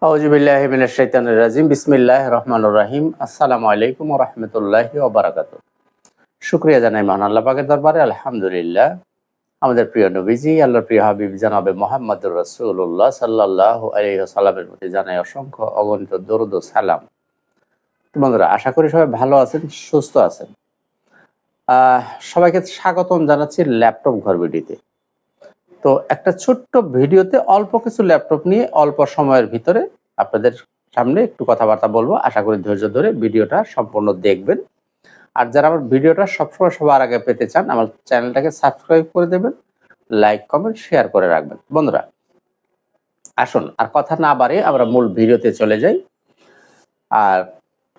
আউযুবিল্লাহি মিনাশ শাইতানির রাজিম। বিসমিল্লাহির রহমানির রহিম। আসসালামু আলাইকুম ওয়া রাহমাতুল্লাহি ওয়া বারাকাতুহু। শুকরিয়া জানাই মহান আল্লাহ পাকের দরবারে, আলহামদুলিল্লাহ। আমাদের প্রিয় নবীজি, আল্লাহর প্রিয় হাবিব জনাবে মুহাম্মদুর রাসূলুল্লাহ সাল্লাল্লাহু আলাইহি ওয়াসাল্লামের প্রতি জানাই অসংখ্য অগণিত দরুদ ও সালাম। বন্ধুরা, আশা করি সবাই ভালো আছেন, সুস্থ আছেন। সবাইকে স্বাগতম জানাচ্ছি ল্যাপটপ ঘর ভিডিওতে। তো একটা ছোট্ট ভিডিওতে অল্প কিছু ল্যাপটপ নিয়ে অল্প সময়ের ভিতরে আপনাদের সামনে একটু কথাবার্তা বলবো। আশা করি ধৈর্য ধরে ভিডিওটা সম্পূর্ণ দেখবেন। আর যারা আমার ভিডিওটা সবসময় সবার আগে পেতে চান, আমার চ্যানেলটাকে সাবস্ক্রাইব করে দেবেন, লাইক কমেন্ট শেয়ার করে রাখবেন। বন্ধুরা, আসুন আর কথা না বাড়িয়ে আমরা মূল ভিডিওতে চলে যাই। আর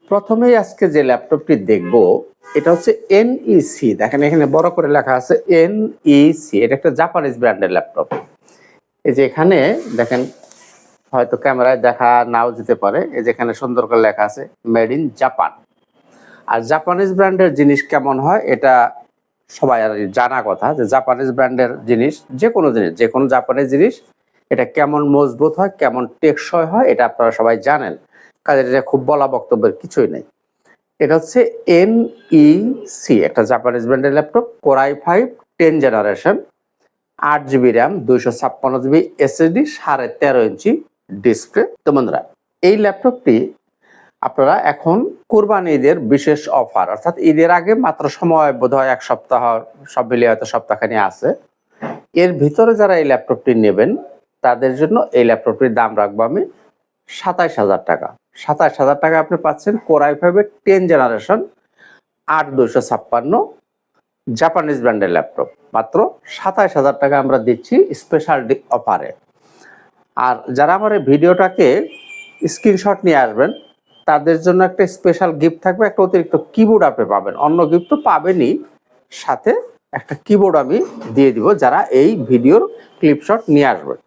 প্রথমেই আজকে যে ল্যাপটপটি দেখব, এটা হচ্ছে এনইসি। দেখেন এখানে বড় করে লেখা আছে এনইসি। এটা একটা জাপানিজ ব্র্যান্ডের ল্যাপটপ। এই যে এখানে দেখেন, হয়তো ক্যামেরায় দেখা নাও যেতে পারে, এই যে এখানে সুন্দর করে লেখা আছে মেড ইন জাপান। আর জাপানিজ ব্র্যান্ডের জিনিস কেমন হয় এটা সবাই আর জানা কথা, যে জাপানিজ ব্র্যান্ডের জিনিস, যে কোনো জাপানিজ জিনিস এটা কেমন মজবুত হয়, কেমন টেকসই হয়, এটা আপনারা সবাই জানেন। কাজে এটা খুব বলা বক্তব্যের কিছুই নেই। এটা হচ্ছে এনইসি, একটা জাপানিজ ব্র্যান্ডের laptop, core i5 10 generation, 8 GB RAM, 256 GB SSD, 13.5 inch display. তো বন্ধুরা, এই ল্যাপটপটি আপনারা এখন কুরবানি ঈদের বিশেষ অফার, অর্থাৎ ঈদের আগে মাত্র সময় বোধহয় 1 সপ্তাহ, সব মিলিয়ে হয়তো সপ্তাহখানি আছে, এর ভিতরে যারা এই ল্যাপটপটি নেবেন তাদের জন্য এই ল্যাপটপটির দাম রাখবো আমি 27,000 টাকা। 27,000 টাকা আপনি পাচ্ছেন কোর i5 10 জেনারেশন, 8 256 জাপানিজ ব্র্যান্ডের ল্যাপটপ। মাত্র 27,000 টাকা আমরা দিচ্ছি স্পেশাল অফারে। আর যারা আমার এই ভিডিওটাকে স্ক্রিনশট নিয়ে আসবেন তাদের জন্য একটা স্পেশাল গিফট থাকবে, একটা অতিরিক্ত কিবোর্ড আপনি পাবেন। অন্য গিফট তো পাবেনই, সাথে একটা কিবোর্ড আমি দিয়ে দিব যারা এই ভিডিওর ক্লিপশট নিয়ে আসবেন।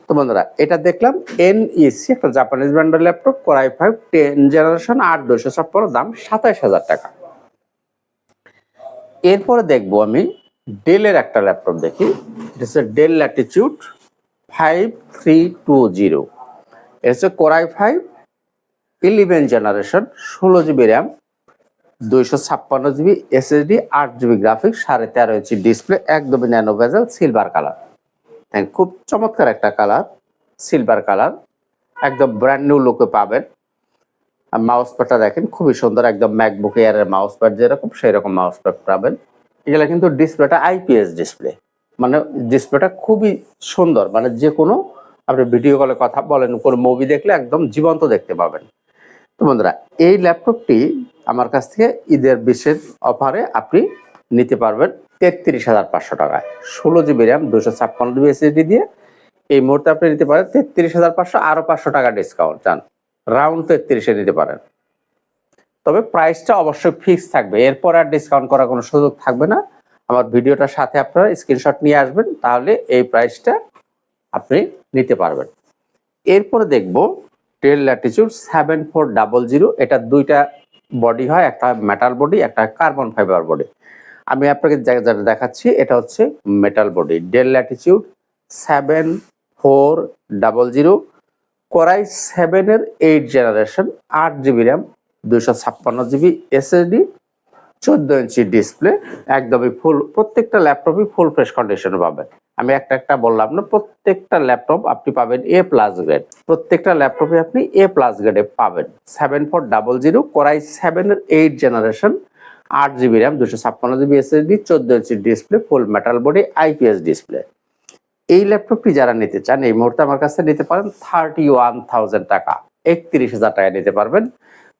তো বন্ধুরা, এটা দেখলাম এনইসি, একটা জাপানিজ ব্র্যান্ডের ল্যাপটপ, কোর i5 10 জেনারেশন, 8 256, দাম 27,000 টাকা। এরপরে দেখবো আমি ডেলের একটা ল্যাপটপ দেখি। এটা হচ্ছে ডেল ল্যাটিটিউড 5320। এটা হচ্ছে core i5 11 generation, 16 GB RAM, 256 GB SSD, 8 GB graphics, 13.5 inch display, একদমই ন্যানো বেজেল, সিলভার কালার। খুব চমৎকার একটা কালার, সিলভার কালার, একদম ব্র্যান্ড নিউ লুকে পাবেন। মাউস প্যাডটা দেখেন খুবই সুন্দর, একদম ম্যাকবুক এয়ারের মাউস প্যাড যেরকম সেই রকম মাউস প্যাড পাবেন। এগুলা কিন্তু ডিসপ্লেটা আইপিএস ডিসপ্লে, মানে ডিসপ্লেটা খুবই সুন্দর, মানে যে কোনো আপনি ভিডিও কলে কথা বলেন, কোনো মুভি দেখলে একদম জীবন্ত দেখতে পাবেন। তো বন্ধুরা, এই ল্যাপটপটি আমার কাছ থেকে ঈদের বিশেষ অফারে আপনি নিতে পারবেন 33,500 টাকায়। 16 জিবি র্যাম, 256 জিবি এসএসডি দিয়ে এই মুহূর্তে আপনি নিতে পারেন 33,500, আরো 500 টাকা ডিসকাউন্ট চান, রাউন্ড 33-এ নিতে পারেন। তবে প্রাইসটা অবশ্যই ফিক্স থাকবে, এরপর আর ডিসকাউন্ট করার কোনো সুযোগ থাকবে না। আমার ভিডিওটার সাথে আপনারা স্ক্রিনশট নিয়ে আসবেন, তাহলে এই প্রাইসটা আপনি নিতে পারবেন। এরপরে দেখব ডেল ল্যাটিটিউড 7400। এটা দুইটা বডি হয়, একটা মেটাল বডি, একটা কার্বন ফাইবার বডি। আমি আপনাকে যেটা দেখাচ্ছি এটা হচ্ছে metal body, del Latitude 7400, core i7 এর 8 generation, 8 GB RAM, 256 GB SSD, 14 inch display, একদমই ফুল। প্রত্যেকটা ল্যাপটপই ফুল ফ্রেশ কন্ডিশনে পাবেন। আমি একটা বললাম না, প্রত্যেকটা ল্যাপটপ আপনি পাবেন A+ গ্রেড, প্রত্যেকটা ল্যাপটপে আপনি A+ গ্রেডে পাবেন। 7400, কোর i7 এর 8 generation, 8 GB RAM, 256 GB SSD, 14 inch display, full metal body, IPS display. এই ল্যাপটপটি যারা নিতে চান এই মুহূর্তে আমার কাছে নিতে পারেন 31,000 টাকা, 31,000 টাকায় নিতে পারবেন।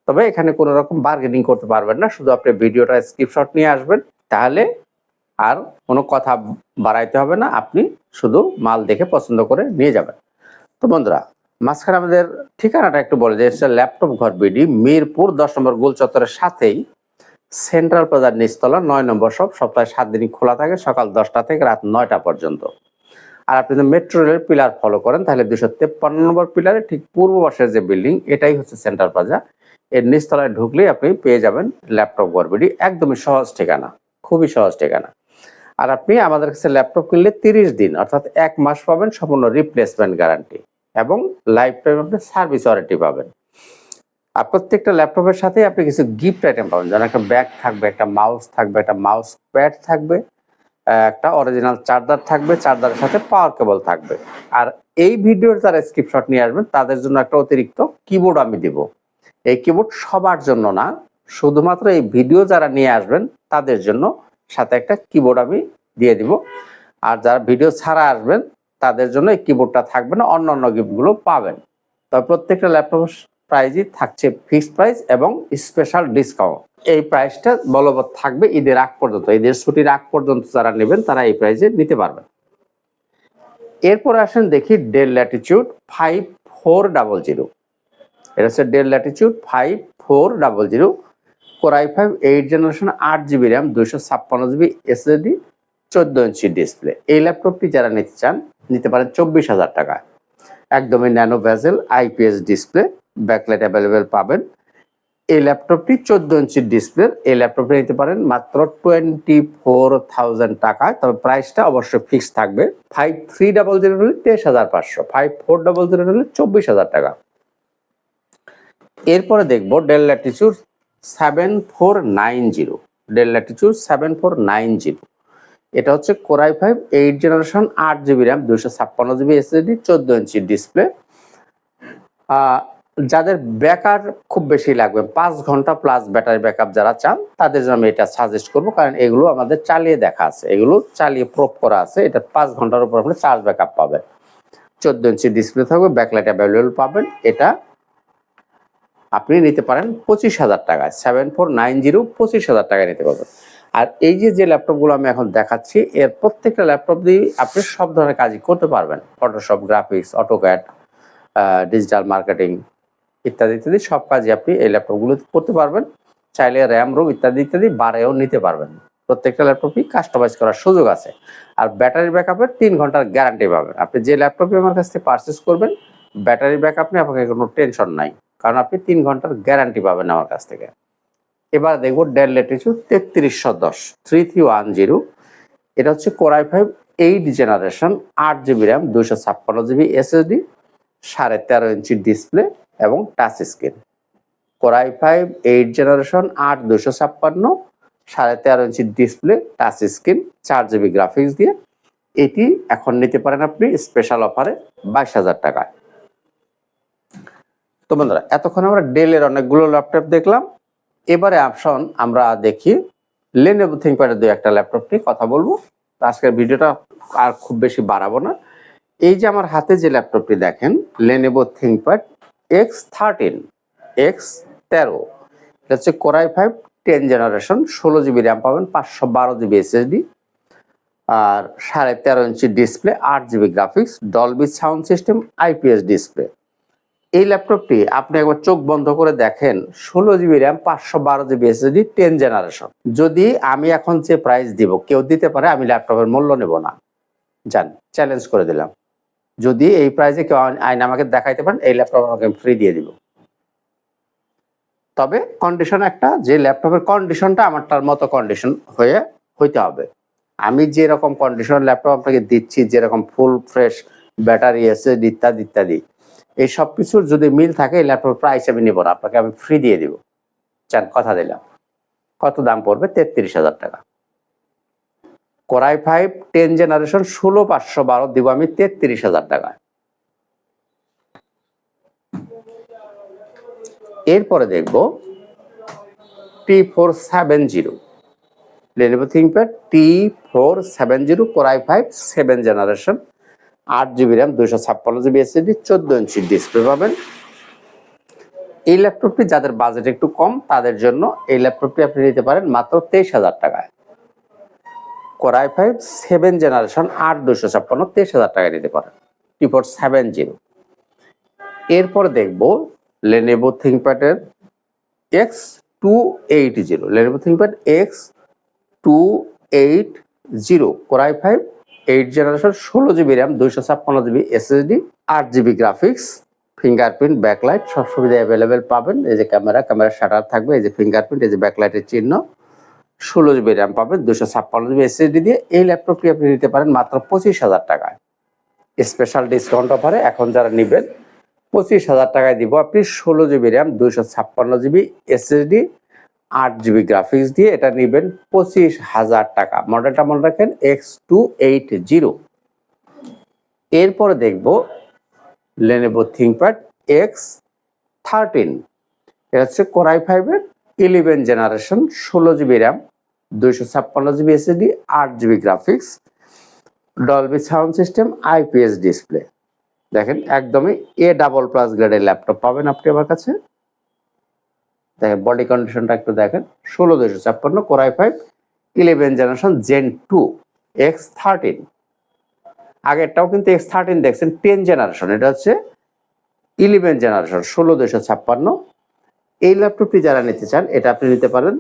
তবে এখানে কোনো রকম বার্গেনিং করতে পারবেন না, শুধু আপনি ভিডিওটা স্ক্রিনশট নিয়ে আসবেন, তাহলে আর কোনো কথা বাড়াইতে হবে না, আপনি শুধু মাল দেখে পছন্দ করে নিয়ে যাবেন। তো বন্ধুরা, মাঝখানে আমাদের ঠিকানাটা একটু বলে যে ল্যাপটপ ঘর বিডি, মিরপুর 10 নম্বর গোল চত্বরের সাথেই সেন্ট্রাল প্লাজার নিচতলা, 9 নম্বর শপ। সপ্তাহে 7 দিনই খোলা থাকে, সকাল 10টা থেকে রাত 9টা পর্যন্ত। আর আপনি যদি মেট্রো রেলের পিলার ফলো করেন তাহলে 253 নম্বর পিলারে ঠিক পূর্ব পাশের যে বিল্ডিং, এটাই হচ্ছে সেন্ট্রাল প্লাজা। এর নিচতলায় ঢুকলেই আপনি পেয়ে যাবেন ল্যাপটপ গড়বিডি। একদমই সহজ ঠিকানা, খুবই সহজ ঠিকানা। আর আপনি আমাদের কাছে ল্যাপটপ কিনলে 30 দিন অর্থাৎ 1 মাস পাবেন সম্পূর্ণ রিপ্লেসমেন্ট গ্যারান্টি। এবং লাইফ টাইম আপনি সার্ভিস ওয়ারেন্টি পাবেন। আর প্রত্যেকটা ল্যাপটপের সাথে আপনি কিছু গিফট আইটেম পাবেন, যেমন একটা ব্যাগ থাকবে, একটা মাউস থাকবে, একটা মাউস প্যাড থাকবে, একটা অরিজিনাল চার্জার থাকবে, চার্জারের সাথে পাওয়ার কেবল থাকবে। আর এই ভিডিওর যারা স্ক্রিনশট নিয়ে আসবেন তাদের জন্য একটা অতিরিক্ত কিবোর্ড আমি দিব। এই কিবোর্ড সবার জন্য না, শুধুমাত্র এই ভিডিও যারা নিয়ে আসবেন তাদের জন্য সাথে একটা কিবোর্ড আমি দিয়ে দিব। আর যারা ভিডিও ছাড়া আসবেন তাদের জন্য এই কিবোর্ডটা থাকবে না, অন্যান্য গিফটগুলো পাবেন। তবে প্রত্যেকটা ল্যাপটপের প্রাইসই থাকছে ফিক্সড প্রাইস এবং স্পেশাল ডিসকাউন্ট। এই প্রাইসটা বলবৎ থাকবে ঈদের আগ পর্যন্ত, ঈদের ছুটির আগ পর্যন্ত যারা নেবেন তারা এই প্রাইসে নিতে পারবেন। এরপর আসেন দেখি ডেল ল্যাটিটিউড 5400। এটা হচ্ছে del Latitude 5400 core i5 8 generation 8GB RAM 256GB SSD 14 inch display. এই ল্যাপটপটি যারা নিতে চান নিতে পারেন 24,000 টাকায়। একদমই nano bezel IPS display, backlight available পাবেন। এই ল্যাপটপটি 14 ইঞ্চির ডিসপ্লে। এই ল্যাপটপটি নিতে পারেন মাত্র 24,000 টাকায়। তবে প্রাইসটা অবশ্যই ফিক্স থাকবে। 5300 হলে 23,500, 5400 হলে 24,000 টাকা। এরপরে দেখবো ডেল ল্যাটিটিউড 7490। ডেল ল্যাটিটিউড 7490 এটা হচ্ছে core i5 8 generation 8GB RAM 256GB SSD 14 inch display. যাদের ব্যাকআপ খুব বেশি লাগবে, 5 ঘন্টা প্লাস ব্যাটারি ব্যাকআপ যারা চান তাদের জন্য আমি এটা সাজেস্ট করব, কারণ এগুলো আমাদের চালিয়ে দেখা আছে, এগুলো চালিয়ে প্রুফ করা আছে। এটা 5 ঘন্টার উপর আপনি চার্জ ব্যাকআপ পাবেন। 14 ইঞ্চি ডিসপ্লে থাকবে, ব্যাকলাইট অ্যাভেলেবল পাবেন। এটা আপনি নিতে পারেন 25,000 টাকায়। 7490 25,000 টাকায় নিতে পারবেন। আর এই যে ল্যাপটপগুলো আমি এখন দেখাচ্ছি এর প্রত্যেকটা ল্যাপটপ দিয়ে আপনি সব ধরনের কাজই করতে পারবেন। Photoshop, graphics, AutoCAD, digital marketing ইত্যাদি ইত্যাদি সব কাজই আপনি এই ল্যাপটপগুলো করতে পারবেন। চাইলে র্যাম, রোম ইত্যাদি ইত্যাদি বাড়ায়ও নিতে পারবেন। প্রত্যেকটা ল্যাপটপই কাস্টমাইজ করার সুযোগ আছে। আর ব্যাটারি ব্যাকআপের 3 ঘন্টার গ্যারান্টি পাবেন। আপনি যে ল্যাপটপই আমার কাছ থেকে পারচেস করবেন ব্যাটারি ব্যাকআপ নিয়ে আপনাকে কোনো টেনশন নাই, কারণ আপনি 3 ঘন্টার গ্যারান্টি পাবেন আমার কাছ থেকে। এবার দেখবো ডেল ল্যাটিটিউড 3310 3310। এটা হচ্ছে core i5 8 generation 8GB RAM 256GB SSD 13.5 inch display এবং touch screen. Core i5 8 generation 8 256 13.5 inch display, touch screen, 4GB graphics দিয়ে এটি এখন নিতে পারেন আপনি স্পেশাল অফারে 22,000 টাকায়। তো বন্ধুরা, এতক্ষণ আমরা ডেলের অনেকগুলো ল্যাপটপ দেখলাম। এবারে অপশন আমরা দেখি লেনোভো থিংকপ্যাডের দুই একটা ল্যাপটপ নিয়ে কথা বলবো। আজকের ভিডিওটা আর খুব বেশি বাড়াবো না। এই যে আমার হাতে যে ল্যাপটপটি দেখেন লেনোভো থিংকপ্যাড X13 X13, এটা হচ্ছে core i5 10 generation 16GB RAM পাবেন, 512GB SSD আর 13.5 inch display, 8GB graphics, Dolby sound system, IPS display. এই ল্যাপটপটি আপনি একবার চোখ বন্ধ করে দেখেন, 16GB RAM 512GB SSD 10 generation. যদি আমি এখন যে প্রাইস দিব কেউ দিতে পারে, আমি ল্যাপটপের মূল্য নেব না, জান, চ্যালেঞ্জ করে দিলাম। যদি এই প্রাইসে কেউ আইন আমাকে দেখাইতে পারেন এই ল্যাপটপ আমাকে ফ্রি দিয়ে দিব। তবে কন্ডিশন একটা, যে ল্যাপটপের কন্ডিশনটা আমারটার মতো কন্ডিশন হইতে হবে। আমি যেরকম কন্ডিশনের ল্যাপটপ আপনাকে দিচ্ছি, যেরকম ফুল ফ্রেশ ব্যাটারি SSD ইত্যাদি ইত্যাদি, এই সব কিছুর যদি মিল থাকে এই ল্যাপটপের প্রাইস আমি নিব না, আপনাকে আমি ফ্রি দিয়ে দিব। চান, কথা দিলাম। কত দাম পড়বে? 33,000 টাকা। কোর i5 10 জেনারেশন 16512 দিব আমি 33,000 টাকায়। এরপরে দেখব T470 Lenovo ThinkPad T470 core i5 7 generation 8GB RAM 256GB SSD 14 inch display পাবেন। এই ল্যাপটপটি যাদের বাজেট একটু কম তাদের জন্য এই ল্যাপটপটি আপনি নিতে পারেন মাত্র 23,000 টাকায়। কোর i5 7 জেনারেশন 8 256 23,000 টাকায় নিতে পারেন T470। এরপর দেখব লেনোভো থিংকপ্যাডের X280 Lenovo ThinkPad X280 core i5 8 generation 16GB RAM 256GB SSD 8GB graphics, fingerprint, backlight সব সুবিধা অ্যাভেলেবেল পাবেন। এই যে ক্যামেরা শাটার থাকবে, এই যে ফিঙ্গারপ্রিন্ট, এই যে ব্যাকলাইটের চিহ্ন, 16GB র্যাম পাবেন 256GB SSD দিয়ে। এই ল্যাপটপটি আপনি নিতে পারেন মাত্র 25,000 টাকায়। স্পেশাল ডিসকাউন্ট অফারে এখন যারা নেবেন 25,000 টাকায় দিব আপনি 16 GB RAM 256 GB SSD 8 GB graphics দিয়ে এটা নেবেন 25,000 টাকা। মডেলটা মনে রাখেন X280। এরপরে দেখব Lenovo ThinkPad X13। এটা হচ্ছে Core i5 এর 11 generation 16 GB RAM 256 GB SSD 8 GB graphics Dolby sound system IPS display. দেখেন একদমই A++ গ্রেডের ল্যাপটপ পাবেন আপনি আমার কাছে। দেখেন বডি কন্ডিশনটা একটু দেখেন 16256 Core i5 11 generation Gen 2 X13। আগেরটাও কিন্তু X13 দেখছেন 10 জেনারেশন, এটা হচ্ছে 11 জেনারেশন 16256। এই ল্যাপটপটি যারা নিতে চান এটা আপনি নিতে পারেন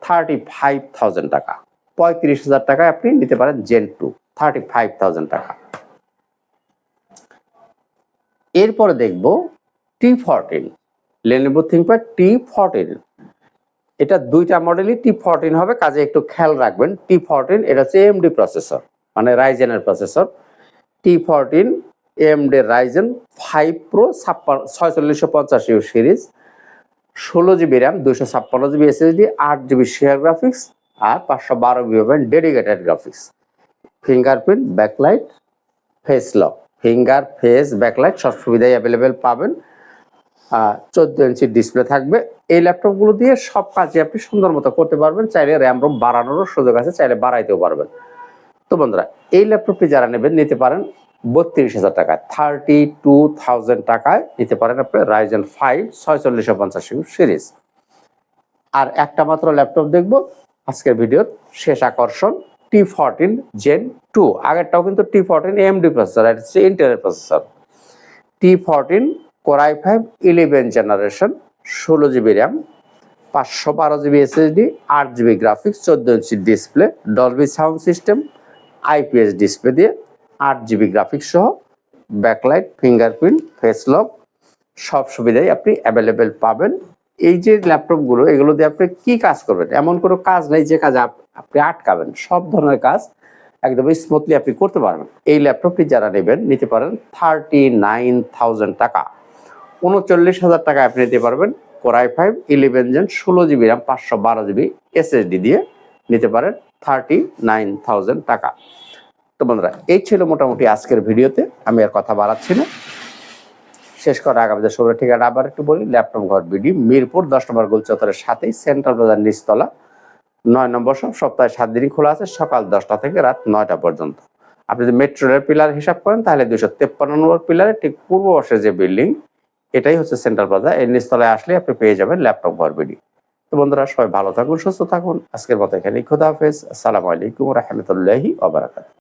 35,000 টাকা, 35,000 টাকায় আপনি নিতে পারেন Gen 2 35,000 টাকা। এরপরে দেখব T14 Lenovo ThinkPad T14। এটা দুইটা মডেলই T14 হবে, কাজে একটু খেয়াল রাখবেন। T14 এটা হচ্ছে AMD প্রসেসর, মানে রাইজেনের processor. T14 AMD Ryzen 5 Pro 4650 series 16 GB RAM 256 GB SSD 8 GB share graphics আর 512 GB dedicated graphics. Fingerprint, backlight, face lock, finger face backlight সব সুবিধাই অ্যাভেলেবেল পাবেন। 14 ইঞ্চি ডিসপ্লে থাকবে। এই ল্যাপটপগুলো দিয়ে সব কাজই আপনি সুন্দর মতো করতে পারবেন। চাইলে র্যাম রোম বাড়ানোরও সুযোগ আছে, চাইলে বাড়াইতেও পারবেন। তো বন্ধুরা এই ল্যাপটপটি যারা নেবেন নিতে পারেন 32,000 টাকায়, 32,000 টাকায় নিতে পারেন আপনি Ryzen 5 4650 সিরিজ। আর একটা মাত্র ল্যাপটপ দেখবো আজকের ভিডিওর শেষ আকর্ষণ T14 Gen 2। আগেরটাও কিন্তু T14 AMD প্রসেসর, এটা হচ্ছে ইন্টেলের processor. T14 Core i5 11 generation 16 GB RAM 512 GB SSD 8 GB graphics 14 inch display Dolby sound system IPS display দিয়ে 8 জিবি গ্রাফিক্স সহ ব্যাকলাইট, ফিঙ্গারপ্রিন্ট, ফেস লক সব সুবিধাই আপনি অ্যাভেলেবেল পাবেন। এই যে ল্যাপটপগুলো এগুলো দিয়ে আপনি কি কাজ করবেন, এমন কোনো কাজ নেই যে কাজ আপনি আটকাবেন। সব ধরনের কাজ একদম স্মুথলি আপনি করতে পারবেন। এই ল্যাপটপটি যারা নেবেন নিতে পারেন 39,000 টাকা, 39,000 টাকা আপনি নিতে পারবেন Core i5 11 Gen 16 GB RAM 512 GB SSD দিয়ে নিতে পারেন 39,000 টাকা। তো বন্ধুরা এই ছিল মোটামুটি আজকের ভিডিওতে, আমি আর কথা বাড়াচ্ছি না। শেষ করার আগে আমাদের শোরুমের ঠিকানা আবার একটু বলি। ল্যাপটপ ঘর বিডি মিরপুর 10 নম্বর গোল চত্বরের সাথেই সেন্ট্রাল বাজার নিচতলা 9 নম্বর শপ। সপ্তাহে 7 দিনই খোলা আছে, সকাল 10টা থেকে রাত 9টা পর্যন্ত। আপনি যদি মেট্রো রেল পিলার হিসাব করেন তাহলে 253 নম্বর পিলারের ঠিক পূর্ব পাশে যে বিল্ডিং এটাই হচ্ছে সেন্ট্রাল প্লাজা। এর নিচতলায় আসলে আপনি পেয়ে যাবেন ল্যাপটপ ঘর বিডি। তো বন্ধুরা সবাই ভালো থাকুন, সুস্থ থাকুন। আজকের মতো এখানেই, খোদা হাফেজ, আসসালামু আলাইকুম রাহমাতুল্লাহি ওয়া বারাকাতুহু।